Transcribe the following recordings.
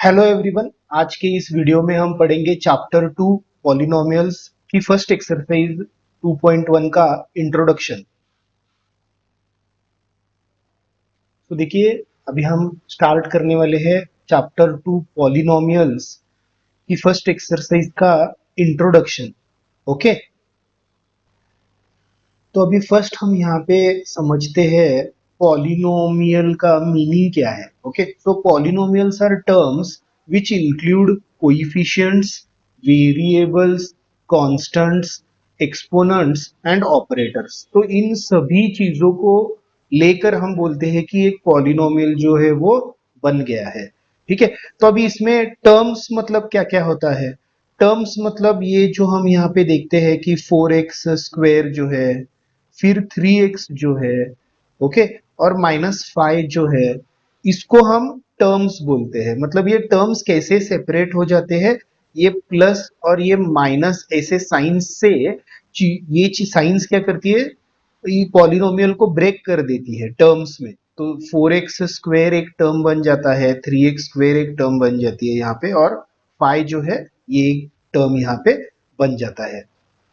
Hello everyone. आज के इस वीडियो में हम पढ़ेंगे चैप्टर 2 पॉलिनोमियल्स की फर्स्ट एक्सरसाइज 2.1 का इंट्रोडक्शन। तो देखिए, अभी हम स्टार्ट करने वाले हैं चैप्टर 2 पॉलिनोमियल्स की फर्स्ट एक्सरसाइज का इंट्रोडक्शन। ओके, तो अभी फर्स्ट हम यहाँ पे समझते हैं पॉलिनोमियल का मीनिंग क्या है। Okay, so polynomials are terms which include coefficients, variables, constants, exponents and operators. तो इन सभी चीजों को लेकर हम बोलते हैं कि एक पॉलिनोमियल जो है वो बन गया है। ठीक है, तो अभी इसमें टर्म्स मतलब क्या क्या होता है। टर्म्स मतलब ये जो हम यहाँ पे देखते हैं कि 4x स्क्वायर जो है, फिर 3x जो है, ओके, और -5 जो है, इसको हम टर्म्स बोलते हैं। मतलब ये टर्म्स कैसे सेपरेट हो जाते हैं, ये प्लस और ये माइनस ऐसे साइंस से ये साइंस क्या करती है, ये पॉलिनोमियल को ब्रेक कर देती है टर्म्स में। तो 4x स्क्वायर एक टर्म बन जाता है, 3x स्क्वायर एक टर्म बन जाती है यहाँ पे, और 5 जो है ये टर्म यहाँ पे बन जाता है।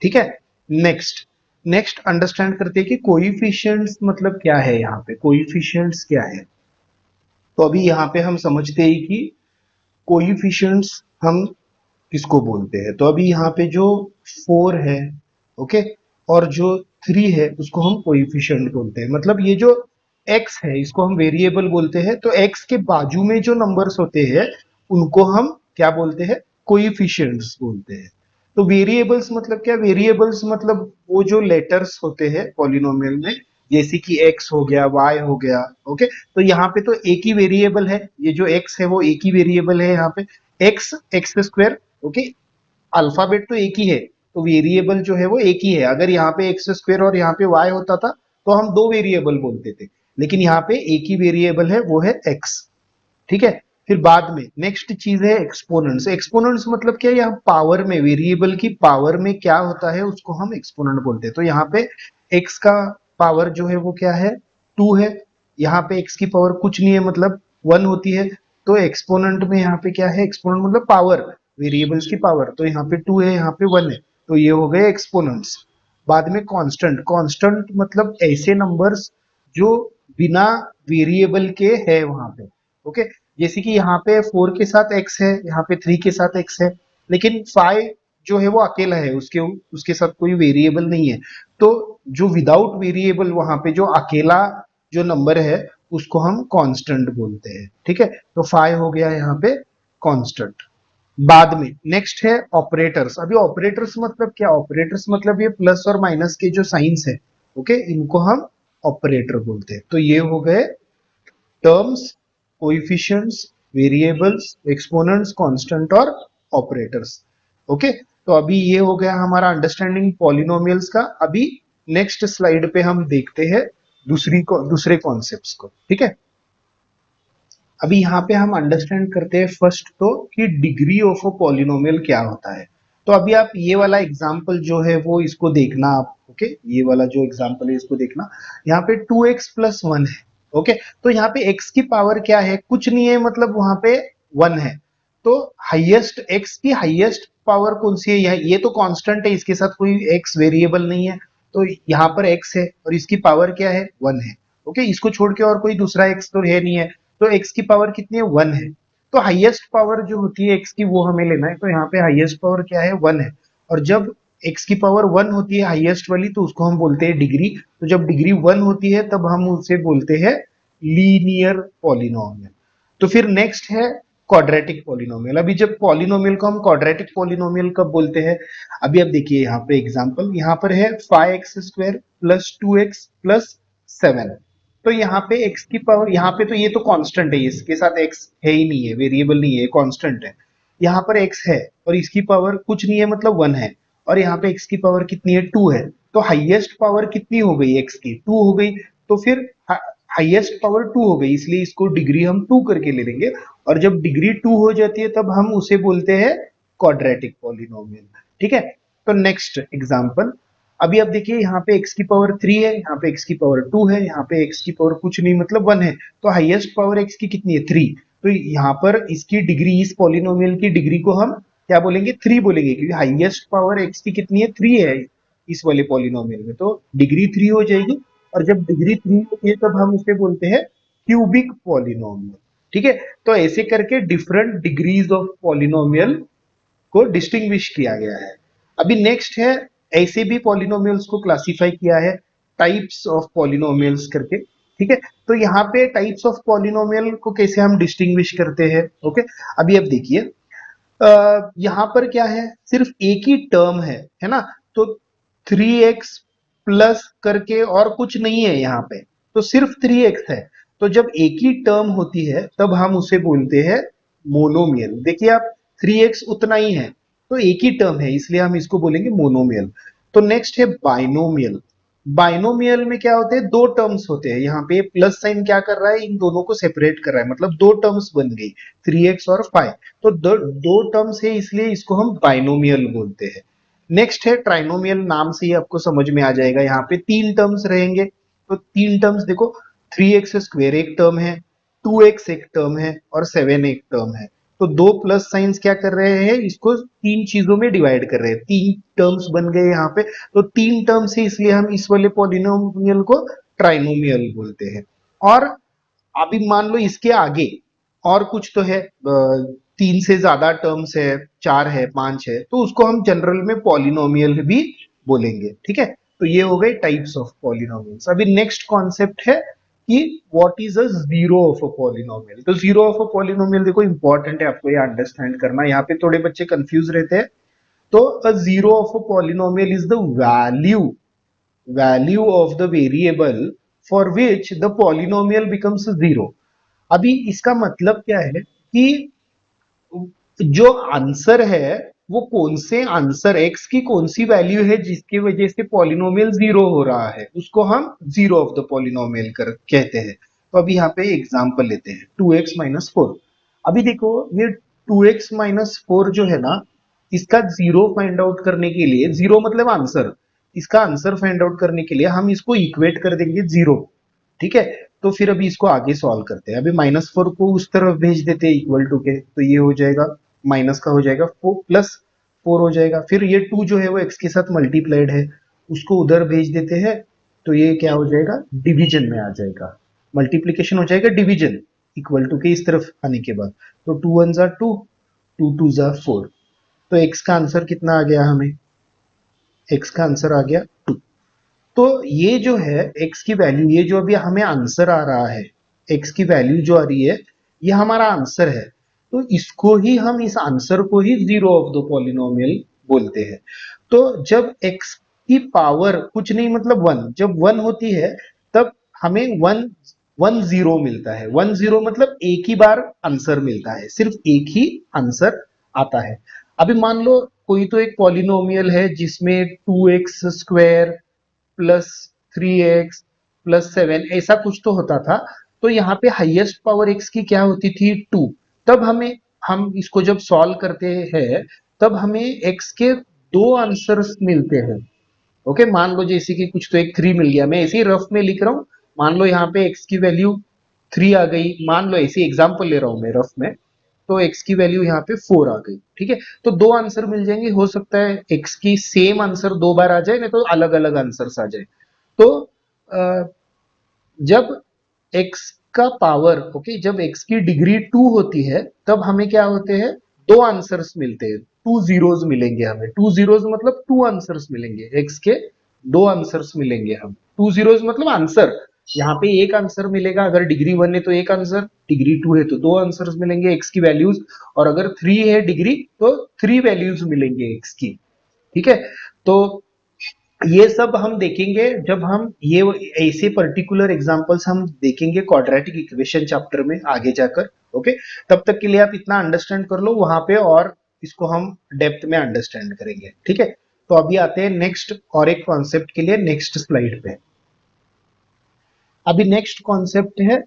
ठीक है, नेक्स्ट नेक्स्ट अंडरस्टैंड करते हैं कि कोएफिशिएंट्स मतलब क्या है। यहाँ पे कोएफिशिएंट्स क्या है, तो अभी यहाँ पे हम समझते हैं कि कोएफिशिएंट्स हम किसको बोलते हैं। तो अभी यहाँ पे जो 4 है, ओके, और जो 3 है उसको हम कोएफिशिएंट बोलते हैं। मतलब ये जो x है इसको हम वेरिएबल बोलते हैं, तो x के बाजू में जो नंबर्स होते हैं उनको हम क्या बोलते हैं, कोएफिशिएंट्स बोलते हैं। तो वेरिएबल्स मतलब क्या, वेरिएबल्स मतलब वो जो लेटर्स होते हैं पॉलिनोमियल में, जैसे कि x हो गया, y हो गया। ओके, तो यहाँ पे तो एक ही वेरिएबल है, ये जो x है वो एक ही वेरिएबल है यहाँ पे, एक्स स्क्वायर। ओके, अल्फाबेट तो एक ही है, तो वेरिएबल जो है वो एक ही है। अगर यहाँ पे एक्स स्क्वायर और यहाँ पे वाई होता था तो हम दो वेरिएबल बोलते थे, लेकिन यहाँ पे एक ही वेरिएबल है, वो है एक्स। ठीक है, फिर बाद में नेक्स्ट चीज है एक्सपोनेंट्स। एक्सपोनेंट्स मतलब क्या है, यहाँ पावर में, वेरिएबल की पावर में क्या होता है उसको हम एक्सपोनेंट बोलते हैं। तो यहाँ पे एक्स का पावर जो है वो क्या है, 2 है। यहाँ पे एक्स की पावर कुछ नहीं है, मतलब 1 होती है। तो एक्सपोनेंट में यहाँ पे क्या है, एक्सपोनेंट मतलब पावर, वेरिएबल्स की पावर। तो यहाँ पे 2 है, यहाँ पे 1 है, तो ये हो गए एक्सपोनेंट्स। बाद में कांस्टेंट। कांस्टेंट मतलब ऐसे नंबर्स जो बिना वेरिएबल के है वहां पे। ओके, जैसे कि यहाँ पे 4 के साथ x है, यहाँ पे 3 के साथ x है, लेकिन 5 जो है वो अकेला है, उसके उसके साथ कोई वेरिएबल नहीं है। तो जो विदाउट वेरिएबल वहां पे जो अकेला जो नंबर है उसको हम कांस्टेंट बोलते हैं। ठीक है, तो 5 हो गया यहाँ पे कांस्टेंट। बाद में नेक्स्ट है ऑपरेटर्स। अभी ऑपरेटर्स मतलब क्या, ऑपरेटर्स मतलब ये प्लस और माइनस के जो साइंस है, ओके, इनको हम ऑपरेटर बोलते हैं। तो ये हो गए terms, coefficients, variables, exponents, constant और ऑपरेटर्स। ओके, तो अभी ये हो गया हमारा अंडरस्टैंडिंग पॉलिनोमियल्स का। अभी नेक्स्ट स्लाइड पे हम देखते हैं दूसरे कॉन्सेप्ट्स को। ठीक है, अभी यहाँ पे हम अंडरस्टैंड करते हैं फर्स्ट तो कि डिग्री ऑफ अ पॉलिनोमियल क्या होता है। तो अभी आप ये वाला एग्जांपल जो है वो इसको देखना आप। ओके, ये वाला जो एग्जांपल है इसको देखना। यहाँ पे 2x प्लस 1 है। ओके, तो यहाँ पे x की पावर क्या है, कुछ नहीं है, मतलब वहां पे 1 है। तो हाईएस्ट, x की हाईएस्ट पावर कौन सी है, ये तो कांस्टेंट है, इसके साथ कोई x वेरिएबल नहीं है। तो यहाँ पर x है और इसकी पावर क्या है, 1 है। ओके, इसको छोड़ के और कोई दूसरा x तो है नहीं है, तो x की पावर कितनी है, 1 है। तो हाईएस्ट पावर जो होती है x की वो हमें लेना है। तो यहाँ पे हाईएस्ट पावर क्या है, 1 है। और जब x की पावर 1 होती है हाईएस्ट वाली, तो उसको हम बोलते हैं डिग्री। तो जब डिग्री 1 होती है तब हम उसे बोलते हैं लीनियर पॉलिनोमियल। तो फिर नेक्स्ट है क्वाड्रेटिक पॉलिनोमियल। अभी जब पॉलिनोमियल को हम क्वाड्रेटिक पॉलिनोमियल कब बोलते हैं, अभी आप देखिए यहाँ पे एग्जांपल, यहाँ पर है 5x square plus 2x plus 7। तो यहाँ पे x की पावर, यहाँ पे तो ये तो कांस्टेंट है, इसके साथ x है ही नहीं है, वेरिएबल नहीं है, कांस्टेंट है। यहाँ पर x है और इसकी पावर कुछ नहीं है, मतलब 1 है। और यहाँ पे x की पावर कितनी है, 2 है। तो हाईएस्ट पावर कितनी हो गई x की, 2 हो गई। तो फिर हाईएस्ट पावर 2 हो गई, इसलिए इसको डिग्री हम 2 करके ले लेंगे। और जब डिग्री 2 हो जाती है तब हम उसे बोलते हैं क्वाड्रेटिक पॉलिनोमियल। ठीक है, तो नेक्स्ट एग्जांपल, अभी आप देखिए यहाँ पे x की पावर 3 है, यहाँ पे x की पावर 2 है, यहाँ पे x की पावर कुछ नहीं, मतलब 1 है। तो हाईएस्ट पावर x की कितनी है, 3। तो यहाँ पर इसकी डिग्री, इस पॉलिनोमियल की डिग्री को हम क्या बोलेंगे, 3 बोलेंगे, क्योंकि हाईएस्ट पावर x की कितनी है, 3 है इस वाले पॉलिनोमियल में, तो डिग्री 3 हो जाएगी। और जब डिग्री 3 होती है तब हम उसे बोलते हैं क्यूबिक पॉलिनोमियल। ठीक है, तो ऐसे करके डिफरेंट डिग्रीज ऑफ पॉलिनोमियल को डिस्टिंग्विश किया गया है। अभी नेक्स्ट है, ऐसे भी पॉलिनोमियल्स को क्लासिफाई किया है टाइप्स ऑफ पॉलिनोमियल्स करके। ठीक है, तो यहाँ पे टाइप्स ऑफ पॉलिनोमियल को कैसे हम डिस्टिंग्विश करते हैं। ओके, अभी अब देखिए, यहाँ पर क्या है, सिर्फ एक ही टर्म है ना, तो 3x प्लस करके और कुछ नहीं है यहाँ पे, तो सिर्फ 3x है। तो जब एक ही टर्म होती है तब हम उसे बोलते हैं मोनोमियल। देखिए आप, 3x उतना ही है, तो एक ही टर्म है, इसलिए हम इसको बोलेंगे मोनोमियल। तो नेक्स्ट है बाइनोमियल। बाइनोमियल में क्या होते हैं, दो टर्म्स होते हैं, यहाँ पे प्लस साइन क्या कर रहा है, इन दोनों को सेपरेट कर रहा है, मतलब दो टर्म्स बन गई, 3x और 5। तो दो टर्म्स है, इसलिए इसको हम बाइनोमियल बोलते हैं। नेक्स्ट है ट्राइनोमियल, नाम से ही आपको समझ में आ जाएगा, यहाँ पे तीन टर्म्स रहेंगे। तो तीन टर्म्स देखो, 3x² एक टर्म है, 2x एक टर्म है और 7 एक टर्म है। तो दो प्लस साइंस क्या कर रहे हैं, इसको तीन चीजों में डिवाइड कर रहे हैं, तीन टर्म्स बन गए यहाँ पे। तो तीन टर्म्स है, इसलिए हम इस वाले पॉलिनोमियल को ट्राइनोमियल बोलते हैं। और अभी मान लो इसके आगे और कुछ तो है, तीन से ज्यादा टर्म्स है, चार है, पांच है, तो उसको हम जनरल में पॉलिनोमियल भी बोलेंगे। ठीक है, तो ये हो गए टाइप्स ऑफ पॉलिनोमियल्स। अभी नेक्स्ट कॉन्सेप्ट है कि what is a zero of a polynomial. तो जीरो ऑफ अ पॉलिनोमियल देखो इंपॉर्टेंट है, आपको ये अंडरस्टैंड करना, यहाँ पे थोड़े बच्चे कंफ्यूज रहते हैं। तो a zero of a polynomial is the value of the variable for which the polynomial becomes zero. अभी इसका मतलब क्या है कि जो आंसर है वो कौन से आंसर, एक्स की कौन सी वैल्यू है जिसकी वजह से पॉलिनोमियल जीरो हो रहा है, उसको हम जीरो ऑफ द पॉलिनोमियल कर कहते हैं। तो अभी यहाँ पे एग्जांपल लेते हैं, 2x-4। अभी देखो ये 2x-4 जो है ना, इसका जीरो फाइंड आउट करने के लिए, जीरो मतलब आंसर, इसका आंसर फाइंड आउट करने के लिए हम इसको इक्वेट कर देंगे जीरो। ठीक है, तो फिर अभी इसको आगे सॉल्व करते हैं। अभी -4 को उस तरफ भेज देते हैं इक्वल टू के, तो ये हो जाएगा माइनस का हो जाएगा 4 प्लस 4 हो जाएगा। फिर ये 2 जो है वो x के साथ मल्टीप्लाइड है, उसको उधर भेज देते हैं, तो ये क्या हो जाएगा, डिवीजन में आ जाएगा, मल्टीप्लीकेशन हो जाएगा डिवीजन, इक्वल टू के इस तरफ आने के बाद। तो 2 1 जा 2, 2 2 जा 4। तो x का आंसर कितना आ गया हमें, x का आंसर आ गया 2। तो ये जो है x की वैल्यू, ये जो अभी हमें आंसर आ रहा है, x की वैल्यू जो आ रही है, ये हमारा आंसर है। तो इसको ही हम, इस आंसर को ही जीरो ऑफ द पॉलिनोमियल बोलते हैं। तो जब x की पावर कुछ नहीं मतलब 1, जब 1 होती है तब हमें 1 1 0 मिलता है। 1 0 मतलब एक ही बार आंसर मिलता है, सिर्फ एक ही आंसर आता है। अभी मान लो कोई तो एक पॉलिनोमियल है जिसमें 2x² प्लस 3x प्लस 7 ऐसा कुछ तो होता था। तो यहाँ पे हाईएस्ट पावर x की क्या होती थी, 2। तब हम इसको जब सॉल्व करते हैं तब हमें x के दो आंसर्स मिलते हैं। ओके, मान लो जैसे कि कुछ तो एक 3 मिल गया, मैं ऐसे ही रफ में लिख रहा हूँ। मान लो यहाँ पे x की वैल्यू 3 आ गई, मान लो ऐसे एग्जांपल ले रहा हूँ मैं रफ में, तो x की वैल्यू यहाँ पे 4 आ गई। ठीक है, तो दो आंसर मिल जाएंगे, हो सकता है x की सेम आंसर दो बार आ जाए, नहीं तो अलग अलग आंसर आ जाए। तो जब x का पावर, ओके, जब x की डिग्री 2 होती है तब हमें क्या होते हैं, दो आंसर्स मिलते हैं, 2 जीरोस मिलेंगे हमें। 2 जीरोस मतलब 2 आंसर्स मिलेंगे, x के दो आंसर्स मिलेंगे हम। 2 जीरोस मतलब आंसर, यहाँ पे एक आंसर मिलेगा, अगर डिग्री 1 है तो एक आंसर, डिग्री 2 है तो दो आंसर्स मिलेंगे x की वैल्यूज, और अगर 3 है डिग्री तो 3 वैल्यूज मिलेंगे x की। ठीक है, तो ये सब हम देखेंगे जब हम ये ऐसे पर्टिकुलर एग्जांपल्स हम देखेंगे क्वाड्रेटिक इक्वेशन चैप्टर में आगे जाकर। ओके, तब तक के लिए आप इतना अंडरस्टैंड कर लो वहां पे, और इसको हम डेप्थ में अंडरस्टैंड करेंगे। ठीक है, तो अभी आते हैं नेक्स्ट और एक कॉन्सेप्ट के लिए, नेक्स्ट स्लाइड पे। अभी नेक्स्ट कॉन्सेप्ट है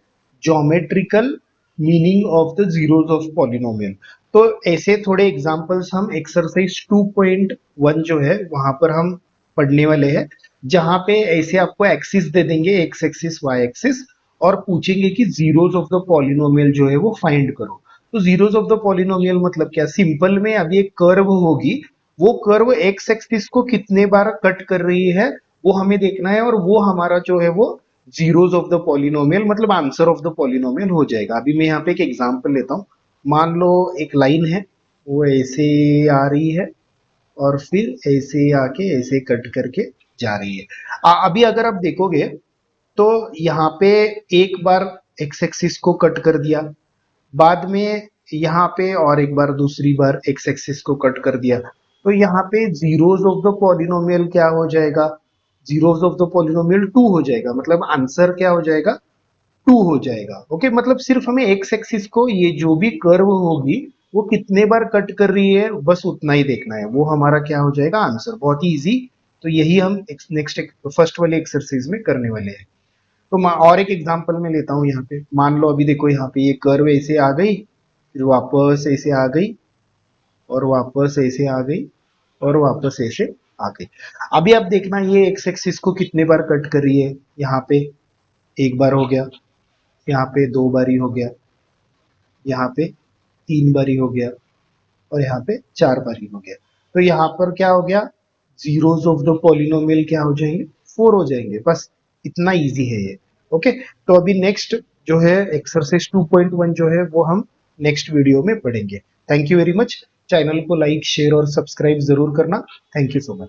geometrical meaning of the zeros of polynomial. तो ऐसे थोड़े एग्जांपल्स हम एक्सरसाइज 2.1 जो है वहां पर हम पढ़ने वाले हैं, जहां पे ऐसे आपको एक्सिस दे देंगे, एक्स एक्सिस वाई एक्सिस, और पूछेंगे कि जीरोस ऑफ द पॉलिनोमियल जो है वो फाइंड करो। तो जीरोस ऑफ द पॉलिनोमियल मतलब क्या, सिंपल में अभी एक कर्व होगी, वो कर्व एक्स एक्सिस को कितने बार कट कर रही है वो हमें देखना है, और वो हमारा जो है वो जीरोस ऑफ द पॉलिनोमियल मतलब आंसर ऑफ द पॉलिनोमियल हो जाएगा। अभी मैं यहाँ पे एक एग्जांपल लेता हूँ। मान लो एक लाइन है, वो ऐसे आ रही है और फिर ऐसे आके ऐसे कट करके जा रही है। अभी अगर आप देखोगे तो यहाँ पे एक बार एक्स एक्सिस को कट कर दिया, बाद में यहाँ पे और एक बार दूसरी बार एक्स एक्सिस को कट कर दिया, तो यहाँ पे जीरोस ऑफ द पॉलिनोमियल क्या हो जाएगा, जीरोस ऑफ द पॉलिनोमियल 2 हो जाएगा, मतलब आंसर क्या हो जाएगा, 2 हो जाएगा। ओके, मतलब सिर्फ हमें एक्स एक्सिस को ये जो भी कर्व होगी वो कितने बार कट कर रही है बस उतना ही देखना है, वो हमारा क्या हो जाएगा आंसर। बहुत ही इजी। तो यही हम नेक्स्ट फर्स्ट वाले एक्सरसाइज में करने वाले हैं। तो और एक एग्जांपल में लेता हूँ यहाँ पे। मान लो अभी देखो यहाँ पे ये कर्व ऐसे आ गई, फिर वापस ऐसे आ गई, और वापस ऐसे आ गई, और वापस ऐसे आ गई। अभी आप देखना ये एक्स एक्सिस को कितने बार कट कर रही है। यहाँ पे एक बार हो गया, यहाँ पे दो बारी हो गया, यहाँ पे तीन बारी हो गया, और यहाँ पे चार बारी हो गया। तो यहाँ पर क्या हो गया, जीरोस ऑफ द पॉलिनोमियल क्या हो जाएंगे, 4 हो जाएंगे। बस इतना इजी है ये। ओके, तो अभी नेक्स्ट जो है एक्सरसाइज 2.1 जो है वो हम नेक्स्ट वीडियो में पढ़ेंगे। Thank you very much. Channel को लाइक शेयर और सब्सक्राइब जरूर करना। Thank you so much.